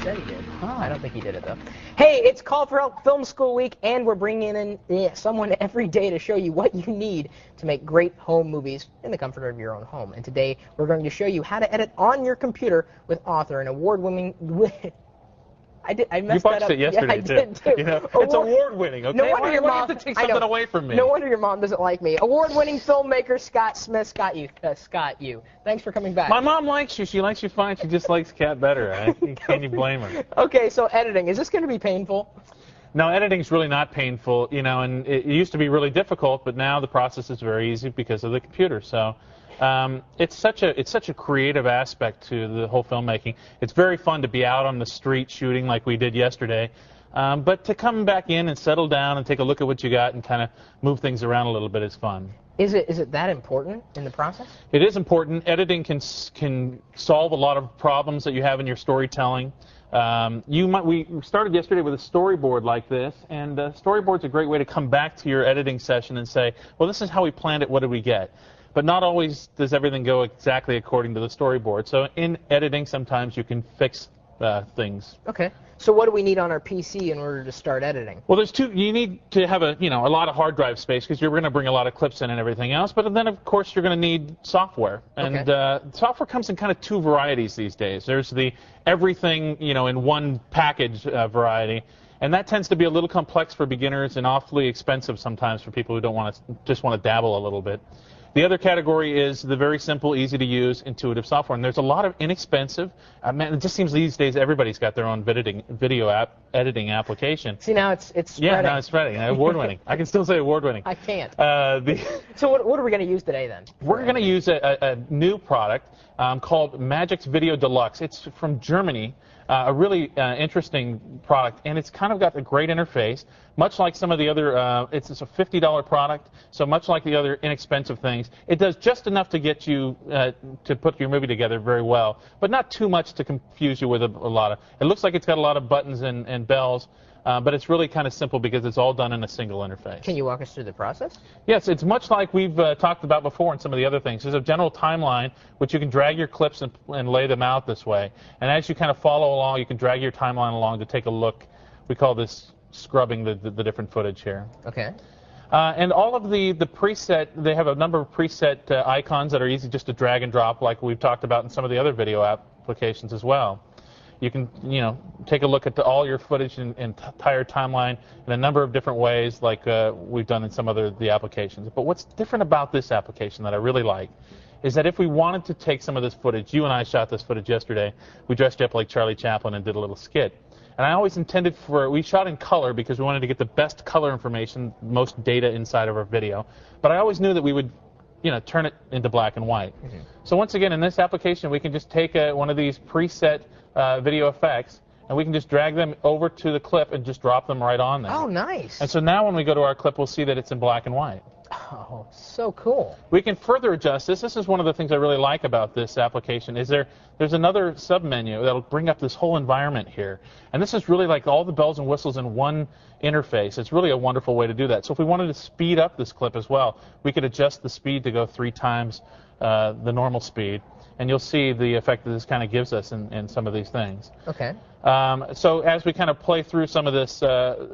said he did. Oh. I don't think he did it, though. Hey, it's Call for Help Film School Week, and we're bringing in someone every day to show you what you need to make great home movies in the comfort of your own home. And today, we're going to show you how to edit on your computer with author and award-winning... I messed that up. You botched it yesterday, yeah, I did too. You know, it's award-winning, okay? No wonder your Why do mom, you have to take something away from me? No wonder your mom doesn't like me. Award-winning filmmaker Scott Smith. Scott, you. Thanks for coming back. My mom likes you. She likes you fine. She just likes Kat better. Can you blame her? Okay, so editing. Is this going to be painful? No, editing's really not painful, you know, and it used to be really difficult, but now the process is very easy because of the computer. So it's such a creative aspect to the whole filmmaking. It's very fun to be out on the street shooting like we did yesterday, but to come back in and settle down and take a look at what you got and kind of move things around a little bit is fun. Is it that important in the process? It is important. Editing can solve a lot of problems that you have in your storytelling. We started yesterday with a storyboard like this, and storyboard's a great way to come back to your editing session and say, well, this is how we planned it, what did we get? But not always does everything go exactly according to the storyboard. So in editing, sometimes you can fix things. Okay. So what do we need on our PC in order to start editing? Well, you need to have a lot of hard drive space because you're going to bring a lot of clips in and everything else. But then, of course, you're going to need software. And software comes in kind of two varieties these days. There's the everything, in one package variety. And that tends to be a little complex for beginners and awfully expensive sometimes for people who just want to dabble a little bit. The other category is the very simple, easy-to-use, intuitive software. And there's a lot of inexpensive. Man, it just seems these days everybody's got their own video editing application. See, now it's spreading. Yeah, now it's spreading. Award-winning. I can still say award-winning. I can't. So what are we going to use today, then? We're going to use a new product called Magix Video Deluxe. It's from Germany. A really interesting product, and it's kind of got a great interface, much like some of the other, it's a $50 product, so much like the other inexpensive things. It does just enough to get you to put your movie together very well, but not too much to confuse you with a lot of, it looks like it's got a lot of buttons and bells, but it's really kind of simple because it's all done in a single interface. Can you walk us through the process? Yes, it's much like we've talked about before in some of the other things. There's a general timeline, which you can drag your clips and lay them out this way. And as you kind of follow along, you can drag your timeline along to take a look. We call this scrubbing the different footage here. Okay. And all of the preset, they have a number of preset icons that are easy just to drag and drop, like we've talked about in some of the other video applications as well. You can, take a look at all your footage and entire timeline in a number of different ways, like we've done in some other the applications. But what's different about this application that I really like is that if we wanted to take some of this footage, you and I shot this footage yesterday, we dressed you up like Charlie Chaplin and did a little skit. And I always intended we shot in color because we wanted to get the best color information, most data inside of our video. But I always knew that we would turn it into black and white. Mm-hmm. So once again, in this application, we can just take one of these preset video effects, and we can just drag them over to the clip and just drop them right on there. Oh, nice. And so now when we go to our clip, we'll see that it's in black and white. Oh, so cool. We can further adjust this. This is one of the things I really like about this application is there's another submenu that'll bring up this whole environment here. And this is really like all the bells and whistles in one interface. It's really a wonderful way to do that. So if we wanted to speed up this clip as well, we could adjust the speed to go 3 times the normal speed. And you'll see the effect that this kind of gives us in some of these things. Okay. So as we kind of play through some of this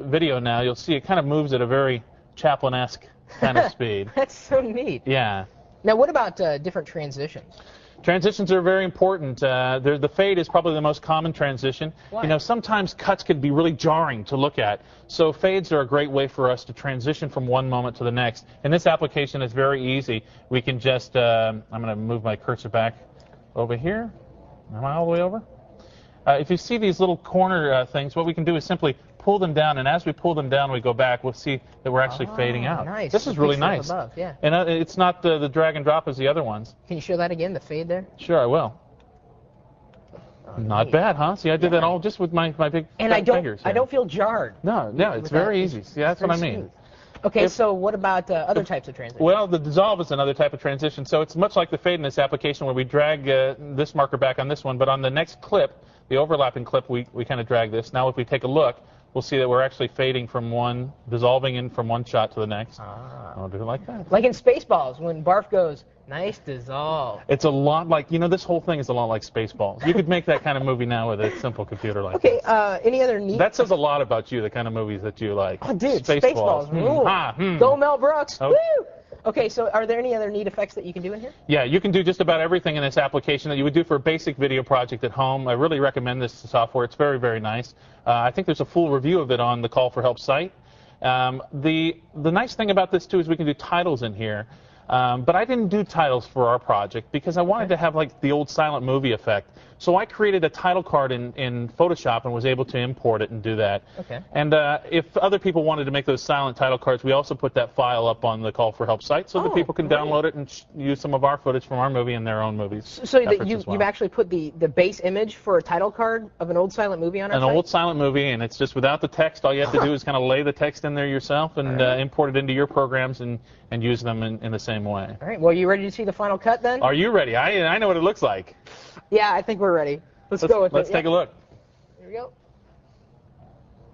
video now, you'll see it kind of moves at a very Chaplin-esque kind of speed. That's so neat. Yeah. Now, what about different transitions? Transitions are very important. The fade is probably the most common transition. Why? Sometimes cuts can be really jarring to look at. So fades are a great way for us to transition from one moment to the next. In this application, it's very easy. We can just, I'm going to move my cursor back over here. Am I all the way over? If you see these little corner things, what we can do is simply pull them down, and as we pull them down, we go back, we'll see that we're actually fading out. Nice. This is really nice. Above, yeah. And it's not the drag and drop as the other ones. Can you show that again, the fade there? Sure, I will. Oh, not neat. bad, huh? See, I did that all just with my big fingers. I don't feel jarred. No, it's very easy. See, that's what I mean. Smooth. Okay, so what about other types of transitions? Well, the dissolve is another type of transition. So it's much like the fade in this application where we drag this marker back on this one, but on the next clip, the overlapping clip, we kind of drag this. Now if we take a look, we'll see that we're actually fading from one, dissolving in from one shot to the next. Ah. I'll do it like that. Like in Spaceballs, when Barf goes, nice dissolve. It's a lot like, this whole thing is a lot like Spaceballs. You could make that kind of movie now with a simple computer like this. Okay, any other neat... That says a lot about you, the kind of movies that you like. Oh, dude, Spaceballs rule. Go Mel Brooks. Oh. Woo! Okay, so are there any other neat effects that you can do in here? Yeah, you can do just about everything in this application that you would do for a basic video project at home. I really recommend this software. It's very, very nice. I think there's a full review of it on the Call for Help site. The nice thing about this, too, is we can do titles in here. But I didn't do titles for our project because I wanted to have like the old silent movie effect. So I created a title card in Photoshop and was able to import it and do that. Okay. And if other people wanted to make those silent title cards, we also put that file up on the Call for Help site so that people can download it and use some of our footage from our movie in their own movies. So you've actually put the base image for a title card of an old silent movie on our site? An old silent movie, and it's just without the text. All you have to do is kind of lay the text in there yourself and import it into your programs and use them in the same way. All right. Well, you ready to see the final cut then? Are you ready? I know what it looks like. Yeah, I think we're ready. Let's go with it. Let's take a look. Here we go.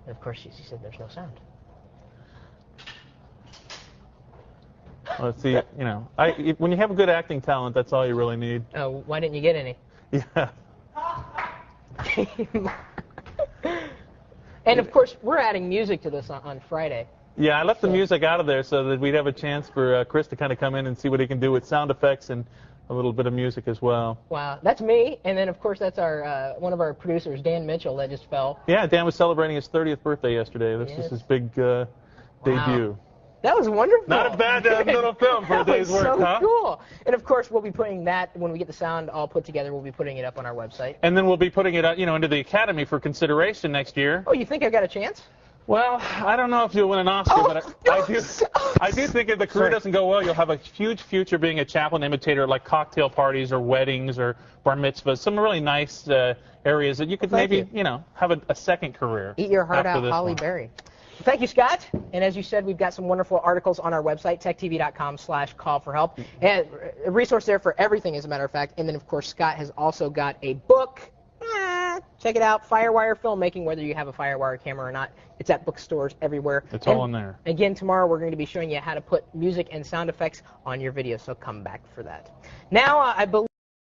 And of course, she said there's no sound. Let's see. When you have a good acting talent, that's all you really need. Oh, why didn't you get any? Yeah. And of course, we're adding music to this on Friday. Yeah, I left the music out of there so that we'd have a chance for Chris to kind of come in and see what he can do with sound effects and a little bit of music as well. Wow, that's me, and then of course that's our one of our producers, Dan Mitchell, that just fell. Yeah, Dan was celebrating his 30th birthday yesterday. This is his big debut. That was wonderful. Not a bad little film for a day's work, huh? Cool. And of course, we'll be putting that when we get the sound all put together. We'll be putting it up on our website. And then we'll be putting it, into the Academy for consideration next year. Oh, you think I've got a chance? Well, I don't know if you'll win an Oscar, but I do think if the career doesn't go well, you'll have a huge future being a chaplain imitator at like cocktail parties or weddings or bar mitzvahs, some really nice areas that you could maybe, have a second career. Eat your heart out, Holly Berry. Thank you, Scott. And as you said, we've got some wonderful articles on our website, techtv.com/call-for-help. And a resource there for everything, as a matter of fact. And then, of course, Scott has also got a book. Check it out, Firewire Filmmaking, whether you have a Firewire camera or not. It's at bookstores everywhere. It's all in there. Again, tomorrow we're going to be showing you how to put music and sound effects on your video, so come back for that. Now, I believe...